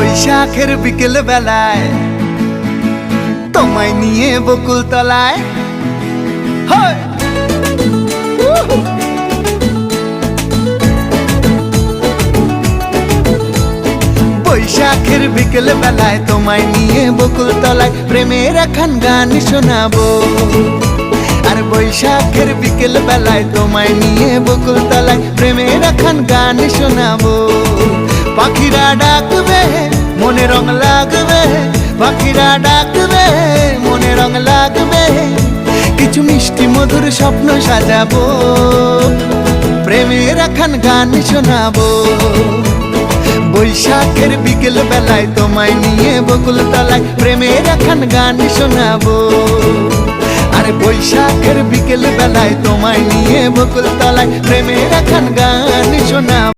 বৈশাখের বিকেল বেলায় তোমায় নিয়ে বকুল তলায় বৈশাখের বিকেল বেলায় তোমায় নিয়ে বকুল তলায় প্রেমের একখান গান শোনাবো। আর বৈশাখের বিকেল বেলায় তোমায় নিয়ে বকুল তলায় প্রেমের একখান গান শোনাবো। পাখিরা ডাকবে মনে রং লাগবে, পাখিরা ডাকবে মনে রং লাগবে, কিছু মিষ্টি মধুর স্বপ্ন সাজাবো, প্রেমের একখান গান শোনাবো। বৈশাখের বিকেল বেলায় তোমায় নিয়ে বকুল তলায় প্রেমের একখান গান শোনাবো। আরে বৈশাখের বিকেল বেলায় তোমায় নিয়ে বকুল তলায় প্রেমের একখান গান শোনাবো।